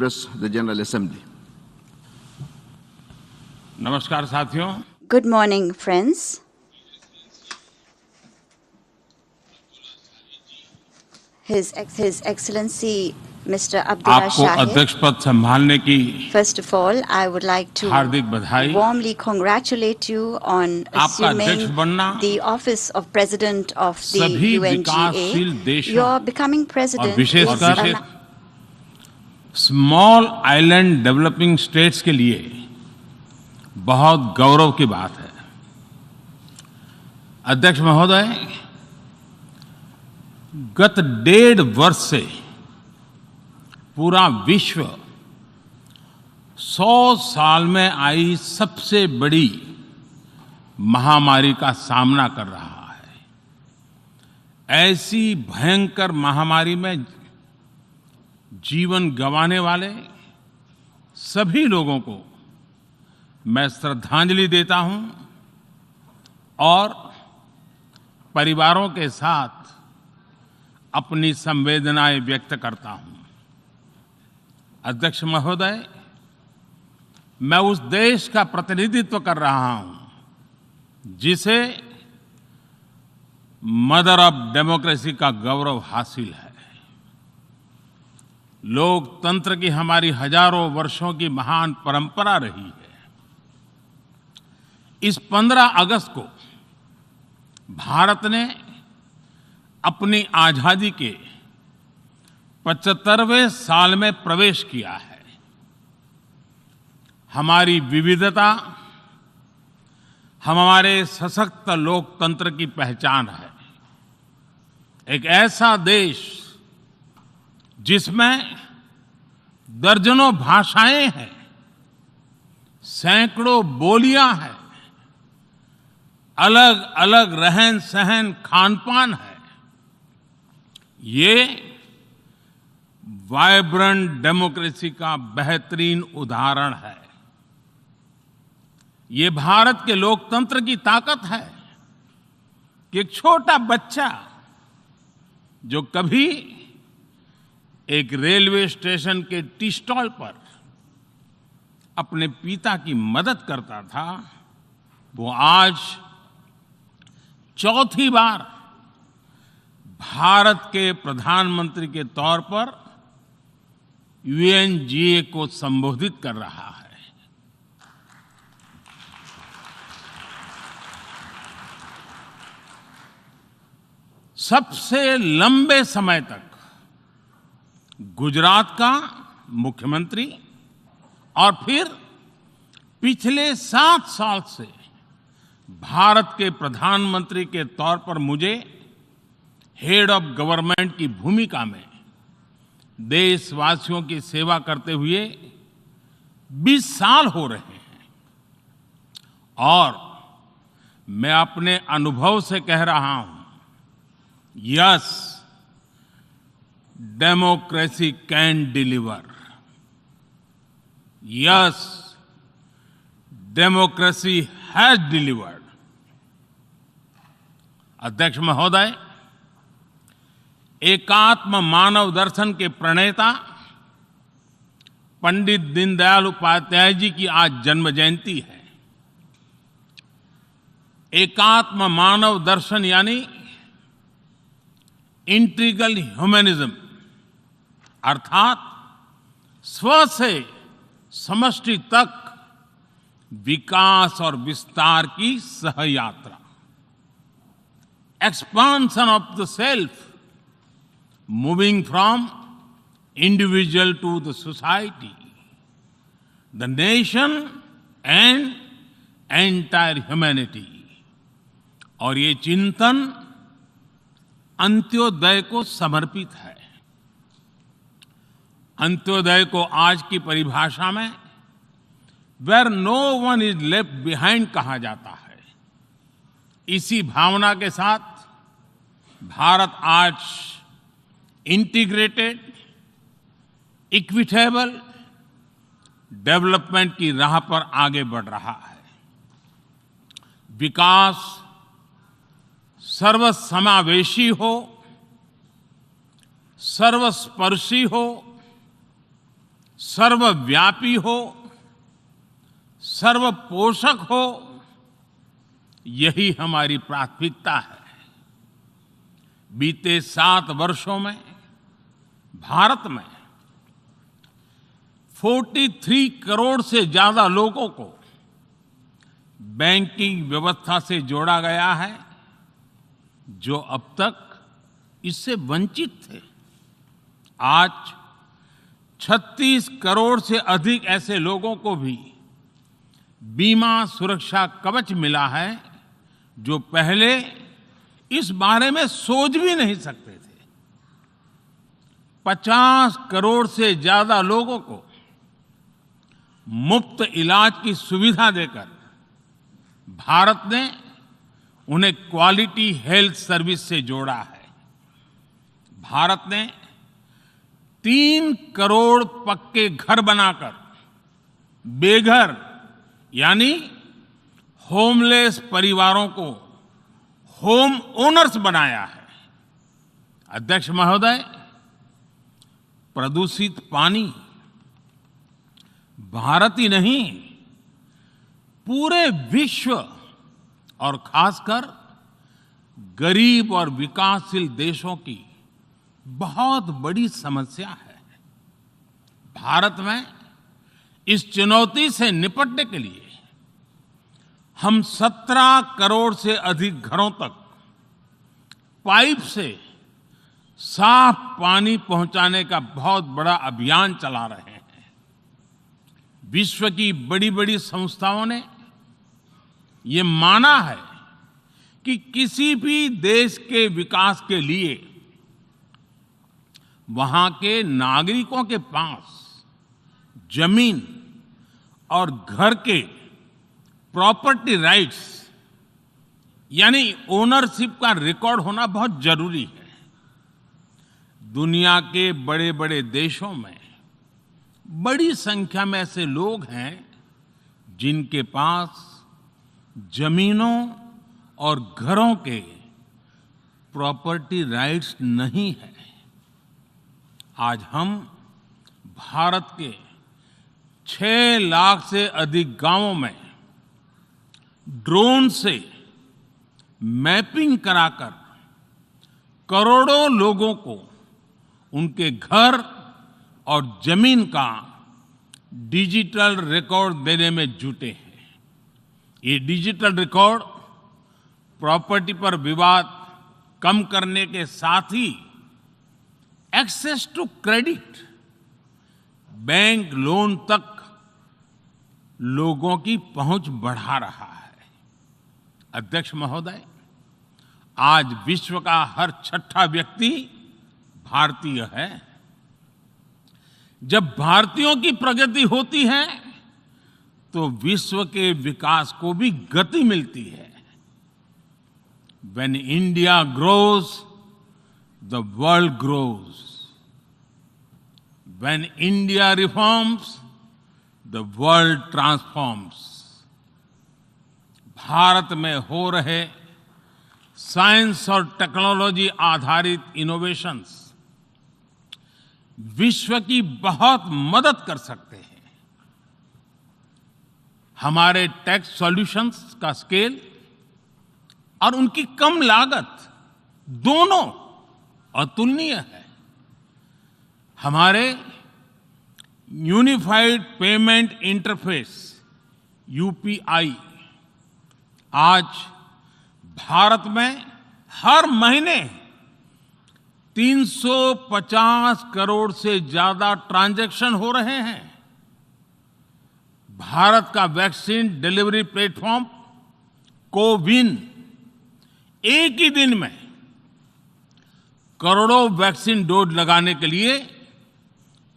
address the General Assembly. नमस्कार साथियों। Good morning, friends. His Excellency Mr. Abdullah आपको Shahid. अध्यक्ष पद संभालने की First of all, I would like to हार्दिक बधाई। warmly congratulate you on आपका अध्यक्ष assuming बनना the office of President of the सभी UNGA. विकासशील देशों Your becoming और president is विशेषकर स्मॉल आइलैंड डेवलपिंग स्टेट्स के लिए बहुत गौरव की बात है। अध्यक्ष महोदय, गत 1.5 वर्ष से पूरा विश्व 100 साल में आई सबसे बड़ी महामारी का सामना कर रहा है। ऐसी भयंकर महामारी में जीवन गंवाने वाले सभी लोगों को मैं श्रद्धांजलि देता हूं और परिवारों के साथ अपनी संवेदनाएं व्यक्त करता हूं। अध्यक्ष महोदय, मैं उस देश का प्रतिनिधित्व कर रहा हूं जिसे मदर ऑफ डेमोक्रेसी का गौरव हासिल है। लोकतंत्र की हमारी हजारों वर्षों की महान परंपरा रही है। इस 15 अगस्त को भारत ने अपनी आजादी के 75वें साल में प्रवेश किया है। हमारी विविधता हमारे सशक्त लोकतंत्र की पहचान है। एक ऐसा देश जिसमें दर्जनों भाषाएं हैं, सैकड़ों बोलियां हैं, अलग अलग रहन सहन खान-पान है। ये वाइब्रेंट डेमोक्रेसी का बेहतरीन उदाहरण है। ये भारत के लोकतंत्र की ताकत है कि एक छोटा बच्चा जो कभी एक रेलवे स्टेशन के टी स्टॉल पर अपने पिता की मदद करता था, वो आज चौथी बार भारत के प्रधानमंत्री के तौर पर यूएनजीए को संबोधित कर रहा है। सबसे लंबे समय तक गुजरात का मुख्यमंत्री और फिर पिछले 7 साल से भारत के प्रधानमंत्री के तौर पर मुझे हेड ऑफ गवर्नमेंट की भूमिका में देशवासियों की सेवा करते हुए 20 साल हो रहे हैं और मैं अपने अनुभव से कह रहा हूं, yes, democracy can deliver. Yes, democracy has delivered. अध्यक्ष महोदय, एकात्म मानव दर्शन के प्रणेता पंडित दीनदयाल उपाध्याय जी की आज जन्म जयंती है। एकात्म मानव दर्शन यानी इंटीग्रल ह्यूमनिज्म, अर्थात स्व से समष्टि तक विकास और विस्तार की सहयात्रा। Expansion of the self, moving from individual to the society, the nation and entire humanity. और ये चिंतन अंत्योदय को समर्पित है। अंत्योदय को आज की परिभाषा में where no one is left behind कहा जाता है। इसी भावना के साथ भारत आज इंटीग्रेटेड, इक्विटेबल डेवलपमेंट की राह पर आगे बढ़ रहा है। विकास सर्वसमावेशी हो, सर्वस्पर्शी हो, सर्वव्यापी हो, सर्वपोषक हो, यही हमारी प्राथमिकता है। बीते 7 वर्षों में भारत में 43 करोड़ से ज्यादा लोगों को बैंकिंग व्यवस्था से जोड़ा गया है, जो अब तक इससे वंचित थे। आज 36 करोड़ से अधिक ऐसे लोगों को भी बीमा सुरक्षा कवच मिला है, जो पहले इस बारे में सोच भी नहीं सकते थे। 50 करोड़ से ज्यादा लोगों को मुफ्त इलाज की सुविधा देकर भारत ने उन्हें क्वालिटी हेल्थ सर्विस से जोड़ा है। भारत ने 3 करोड़ पक्के घर बनाकर बेघर यानी होमलेस परिवारों को होम ओनर्स बनाया है। अध्यक्ष महोदय, प्रदूषित पानी भारत ही नहीं, पूरे विश्व और खासकर गरीब और विकासशील देशों की बहुत बड़ी समस्या है। भारत में इस चुनौती से निपटने के लिए हम 17 करोड़ से अधिक घरों तक पाइप से साफ पानी पहुंचाने का बहुत बड़ा अभियान चला रहे हैं। विश्व की बड़ी-बड़ी संस्थाओं ने ये माना है कि किसी भी देश के विकास के लिए वहां के नागरिकों के पास जमीन और घर के प्रॉपर्टी राइट्स यानी ओनरशिप का रिकॉर्ड होना बहुत जरूरी है। दुनिया के बड़े-बड़े देशों में बड़ी संख्या में ऐसे लोग हैं जिनके पास जमीनों और घरों के प्रॉपर्टी राइट्स नहीं है। आज हम भारत के 6 लाख से अधिक गांवों में ड्रोन से मैपिंग कराकर करोड़ों लोगों को उनके घर और जमीन का डिजिटल रिकॉर्ड देने में जुटे हैं। ये डिजिटल रिकॉर्ड प्रॉपर्टी पर विवाद कम करने के साथ ही access to credit, bank loan तक लोगों की पहुंच बढ़ा रहा है। अध्यक्ष महोदय, आज विश्व का हर 6ठा व्यक्ति भारतीय है। जब भारतीयों की प्रगति होती है तो विश्व के विकास को भी गति मिलती है। When India grows, the world grows. When India reforms, the world transforms. Bharat में हो रहे साइंस और टेक्नोलॉजी आधारित इनोवेशंस विश्व की बहुत मदद कर सकते हैं। हमारे टेक सॉल्यूशंस का स्केल और उनकी कम लागत दोनों अतुलनीय है। हमारे यूनिफाइड पेमेंट इंटरफेस यूपीआई आज भारत में हर महीने 350 करोड़ से ज्यादा ट्रांजैक्शन हो रहे हैं। भारत का वैक्सीन डिलीवरी प्लेटफॉर्म कोविन एक ही दिन में करोड़ों वैक्सीन डोज लगाने के लिए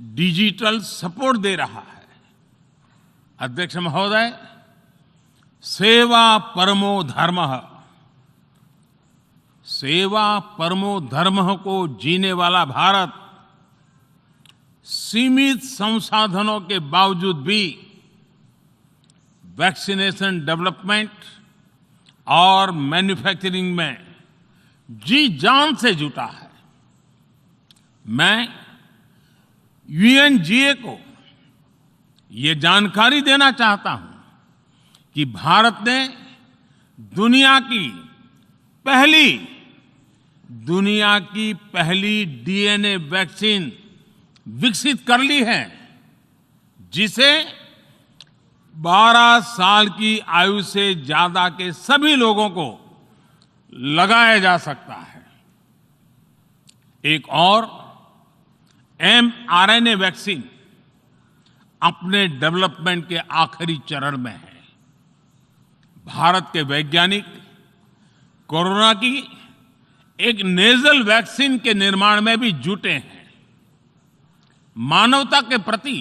डिजिटल सपोर्ट दे रहा है। अध्यक्ष महोदय, सेवा परमो धर्मः, सेवा परमो धर्मः को जीने वाला भारत सीमित संसाधनों के बावजूद भी वैक्सीनेशन डेवलपमेंट और मैन्युफैक्चरिंग में जी जान से जुटा है। मैं यूएनजीए को ये जानकारी देना चाहता हूं कि भारत ने दुनिया की पहली डीएनए वैक्सीन विकसित कर ली है, जिसे 12 साल की आयु से ज्यादा के सभी लोगों को लगाया जा सकता है। एक और mRNA वैक्सीन अपने डेवलपमेंट के आखिरी चरण में है। भारत के वैज्ञानिक कोरोना की एक नेजल वैक्सीन के निर्माण में भी जुटे हैं। मानवता के प्रति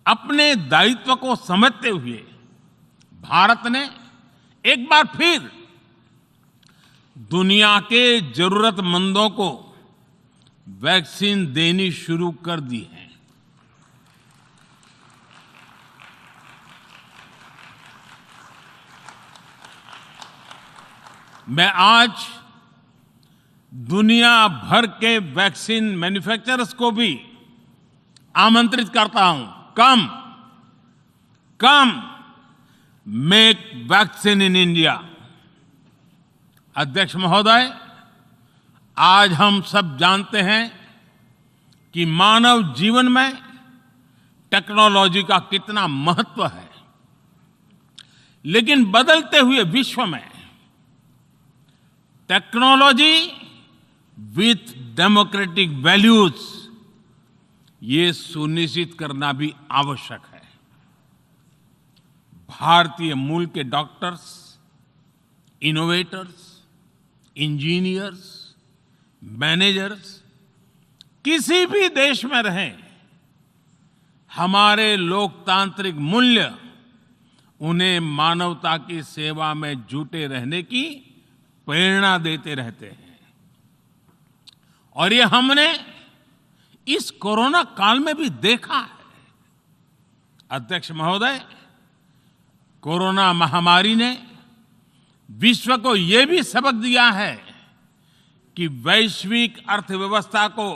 अपने दायित्व को समझते हुए भारत ने एक बार फिर दुनिया के जरूरतमंदों को वैक्सीन देनी शुरू कर दी है। मैं आज दुनिया भर के वैक्सीन मैन्युफैक्चरर्स को भी आमंत्रित करता हूं, कम मेक वैक्सीन इन इंडिया। अध्यक्ष महोदय, आज हम सब जानते हैं कि मानव जीवन में टेक्नोलॉजी का कितना महत्व है, लेकिन बदलते हुए विश्व में टेक्नोलॉजी विथ डेमोक्रेटिक वैल्यूज, ये सुनिश्चित करना भी आवश्यक है। भारतीय मूल के डॉक्टर्स, इनोवेटर्स, इंजीनियर्स, मैनेजर्स किसी भी देश में रहें, हमारे लोकतांत्रिक मूल्य उन्हें मानवता की सेवा में जुटे रहने की प्रेरणा देते रहते हैं। और ये हमने इस कोरोना काल में भी देखा है। अध्यक्ष महोदय, कोरोना महामारी ने विश्व को ये भी सबक दिया है कि वैश्विक अर्थव्यवस्था को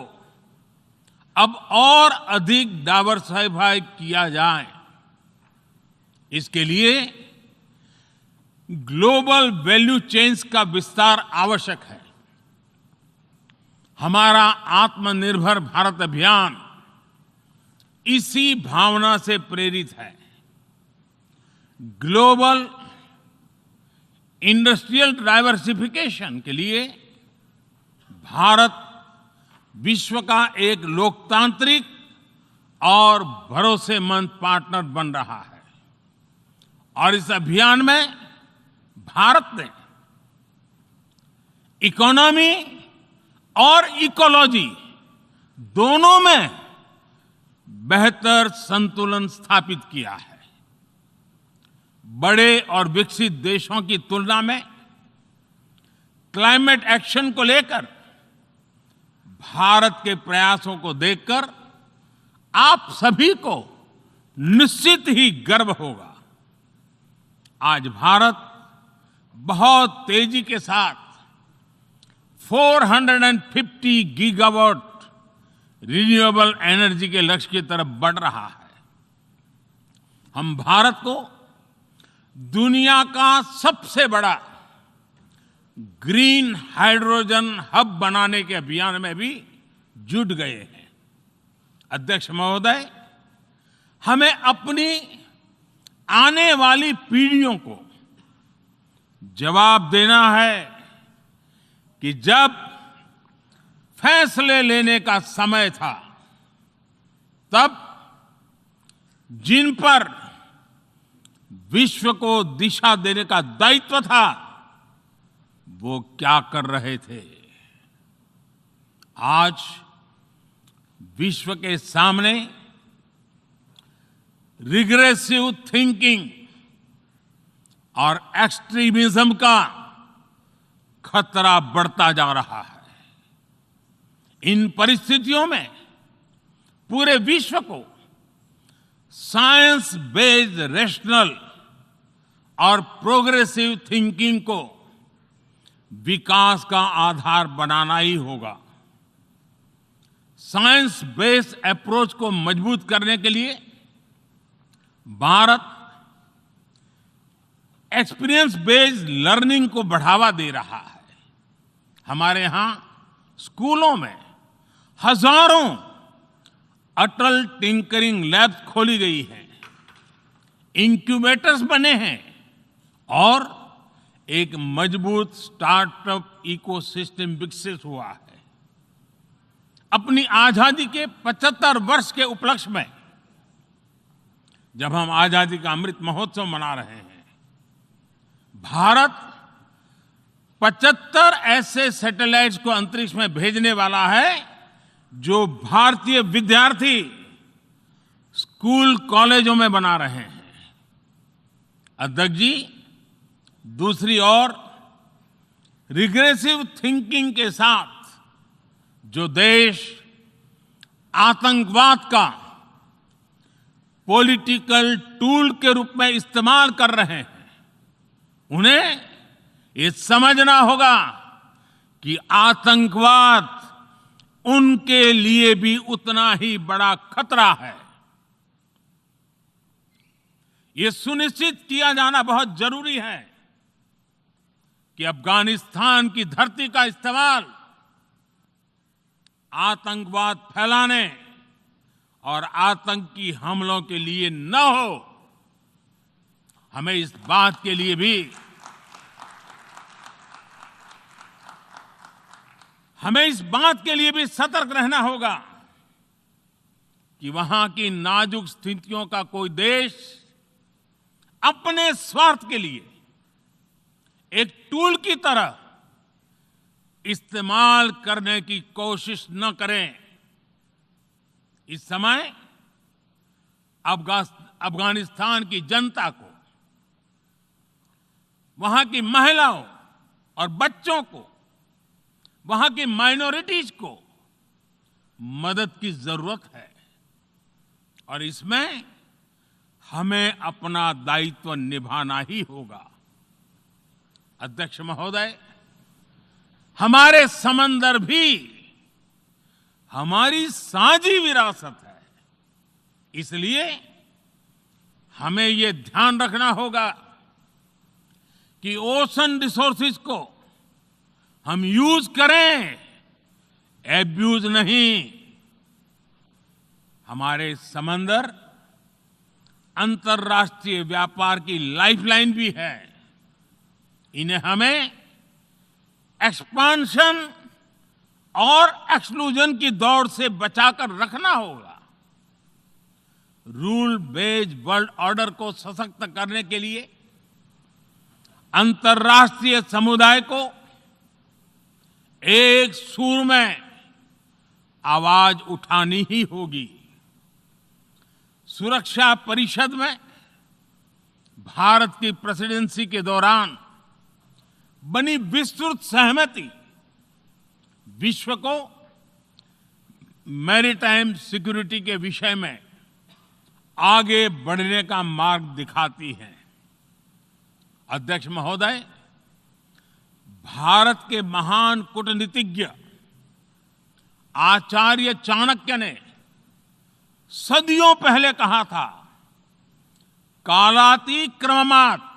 अब और अधिक डाइवर्सिफाई किया जाए। इसके लिए ग्लोबल वैल्यू चेन्स का विस्तार आवश्यक है। हमारा आत्मनिर्भर भारत अभियान इसी भावना से प्रेरित है। ग्लोबल इंडस्ट्रियल डाइवर्सिफिकेशन के लिए भारत विश्व का एक लोकतांत्रिक और भरोसेमंद पार्टनर बन रहा है। और इस अभियान में भारत ने इकोनॉमी और इकोलॉजी दोनों में बेहतर संतुलन स्थापित किया है। बड़े और विकसित देशों की तुलना में क्लाइमेट एक्शन को लेकर भारत के प्रयासों को देखकर आप सभी को निश्चित ही गर्व होगा। आज भारत बहुत तेजी के साथ 450 गीगावाट रिन्यूएबल एनर्जी के लक्ष्य की तरफ बढ़ रहा है। हम भारत को दुनिया का सबसे बड़ा ग्रीन हाइड्रोजन हब बनाने के अभियान में भी जुट गए हैं। अध्यक्ष महोदय, हमें अपनी आने वाली पीढ़ियों को जवाब देना है कि जब फैसले लेने का समय था, तब जिन पर विश्व को दिशा देने का दायित्व था, वो क्या कर रहे थे। आज विश्व के सामने रिग्रेसिव थिंकिंग और एक्सट्रीमिज्म का खतरा बढ़ता जा रहा है। इन परिस्थितियों में पूरे विश्व को साइंस बेस्ड रेशनल और प्रोग्रेसिव थिंकिंग को विकास का आधार बनाना ही होगा। साइंस बेस्ड अप्रोच को मजबूत करने के लिए भारत एक्सपीरियंस बेस्ड लर्निंग को बढ़ावा दे रहा है। हमारे यहां स्कूलों में हजारों अटल टिंकरिंग लैब्स खोली गई हैं, इंक्यूबेटर्स बने हैं और एक मजबूत स्टार्टअप इकोसिस्टम विकसित हुआ है। अपनी आजादी के 75 वर्ष के उपलक्ष्य में जब हम आजादी का अमृत महोत्सव मना रहे हैं, भारत 75 ऐसे सैटेलाइट्स को अंतरिक्ष में भेजने वाला है जो भारतीय विद्यार्थी स्कूल कॉलेजों में बना रहे हैं। अध्यक्ष जी, दूसरी ओर रिग्रेसिव थिंकिंग के साथ जो देश आतंकवाद का पॉलिटिकल टूल के रूप में इस्तेमाल कर रहे हैं, उन्हें ये समझना होगा कि आतंकवाद उनके लिए भी उतना ही बड़ा खतरा है। ये सुनिश्चित किया जाना बहुत जरूरी है कि अफगानिस्तान की धरती का इस्तेमाल आतंकवाद फैलाने और आतंकी हमलों के लिए न हो। हमें इस बात के लिए भी सतर्क रहना होगा कि वहां की नाजुक स्थितियों का कोई देश अपने स्वार्थ के लिए एक टूल की तरह इस्तेमाल करने की कोशिश न करें। इस समय अफगानिस्तान की जनता को, वहां की महिलाओं और बच्चों को, वहां की माइनॉरिटीज को मदद की जरूरत है और इसमें हमें अपना दायित्व निभाना ही होगा। अध्यक्ष महोदय, हमारे समंदर भी हमारी साझी विरासत है, इसलिए हमें ये ध्यान रखना होगा कि ओशन रिसोर्सेज को हम यूज करें, एब्यूज नहीं। हमारे समंदर अंतर्राष्ट्रीय व्यापार की लाइफलाइन भी है। इन्हें हमें एक्सपांशन और एक्सक्लूजन की दौड़ से बचाकर रखना होगा। रूल बेस्ड वर्ल्ड ऑर्डर को सशक्त करने के लिए अंतर्राष्ट्रीय समुदाय को एक सुर में आवाज उठानी ही होगी। सुरक्षा परिषद में भारत की प्रेसिडेंसी के दौरान बनी विस्तृत सहमति विश्व को मैरीटाइम सिक्योरिटी के विषय में आगे बढ़ने का मार्ग दिखाती है। अध्यक्ष महोदय, भारत के महान कूटनीतिज्ञ आचार्य चाणक्य ने सदियों पहले कहा था, कालातिक्रमात्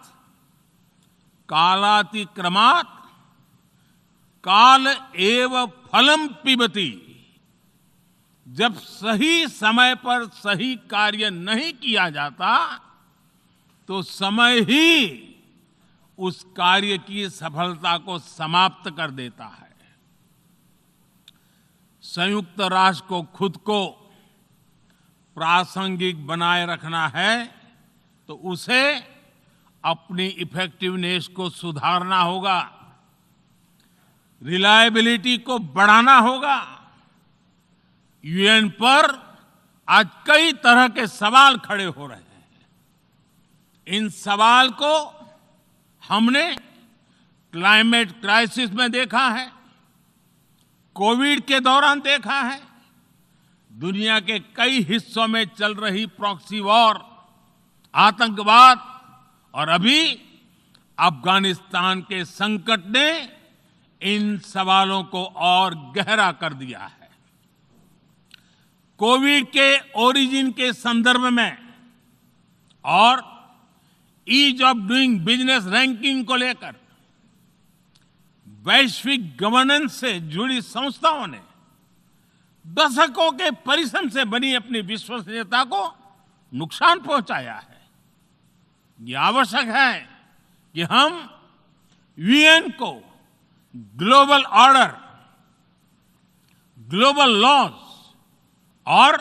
काल एव फलम पिबति। जब सही समय पर सही कार्य नहीं किया जाता तो समय ही उस कार्य की सफलता को समाप्त कर देता है। संयुक्त राष्ट्र को खुद को प्रासंगिक बनाए रखना है तो उसे अपनी इफेक्टिवनेस को सुधारना होगा, रिलायबिलिटी को बढ़ाना होगा। यूएन पर आज कई तरह के सवाल खड़े हो रहे हैं। इन सवाल को हमने क्लाइमेट क्राइसिस में देखा है, कोविड के दौरान देखा है, दुनिया के कई हिस्सों में चल रही प्रॉक्सी वॉर, आतंकवाद और अभी अफगानिस्तान के संकट ने इन सवालों को और गहरा कर दिया है। कोविड के ओरिजिन के संदर्भ में और ease of doing business ranking को लेकर वैश्विक गवर्नेंस से जुड़ी संस्थाओं ने दशकों के परिश्रम से बनी अपनी विश्वसनीयता को नुकसान पहुंचाया है। ये आवश्यक है कि हम यूएन को ग्लोबल ऑर्डर, ग्लोबल लॉज और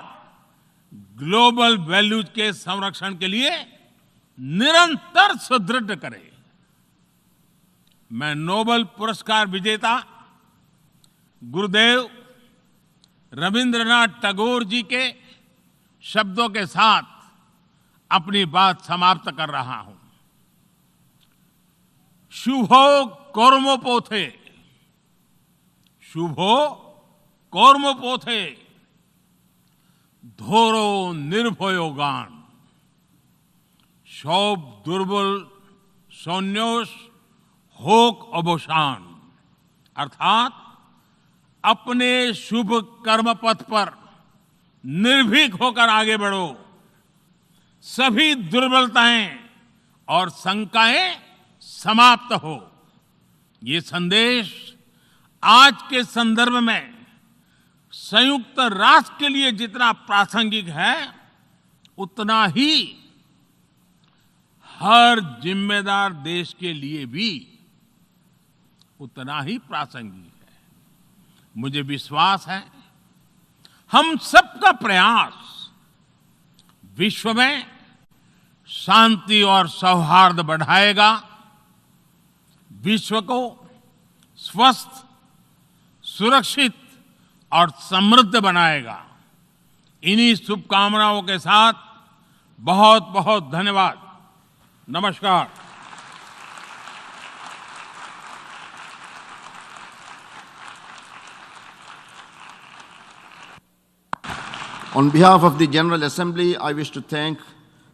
ग्लोबल वैल्यूज के संरक्षण के लिए निरंतर सुदृढ़ करें। मैं नोबेल पुरस्कार विजेता गुरुदेव रविंद्रनाथ टैगोर जी के शब्दों के साथ अपनी बात समाप्त कर रहा हूं। शुभो कर्मोपोथे, शुभो कर्मोपोथे, ধরো নির্ভয় গান, সব দুর্বল সন্ন্যাস হোক অবসাन। अर्थात अपने शुभ कर्म पथ पर निर्भीक होकर आगे बढ़ो, सभी दुर्बलताएं और शंकाएं समाप्त हो। ये संदेश आज के संदर्भ में संयुक्त राष्ट्र के लिए जितना प्रासंगिक है, उतना ही हर जिम्मेदार देश के लिए भी उतना ही प्रासंगिक है। मुझे विश्वास है हम सबका प्रयास विश्व में शांति और सौहार्द बढ़ाएगा, विश्व को स्वस्थ, सुरक्षित और समृद्ध बनाएगा। इन्हीं शुभकामनाओं के साथ बहुत बहुत धन्यवाद। नमस्कार। On behalf of the General Assembly, I wish to thank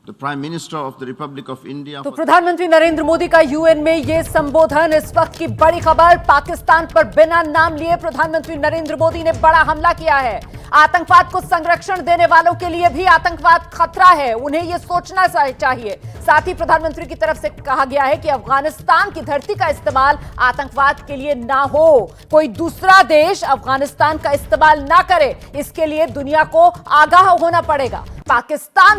the Prime Minister of the Republic of India. तो प्रधानमंत्री नरेंद्र मोदी का यूएन में ये संबोधन। इस वक्त की बड़ी खबर, पाकिस्तान पर बिना नाम लिए प्रधानमंत्री नरेंद्र मोदी ने बड़ा हमला किया है। आतंकवाद को संरक्षण देने वालों के लिए भी आतंकवाद खतरा है, उन्हें यह सोचना चाहिए। साथ ही प्रधानमंत्री की तरफ से कहा गया है कि अफगानिस्तान की धरती का इस्तेमाल आतंकवाद के लिए ना हो, कोई दूसरा देश अफगानिस्तान का इस्तेमाल ना करे, इसके लिए दुनिया को आगाह होना पड़ेगा। पाकिस्तान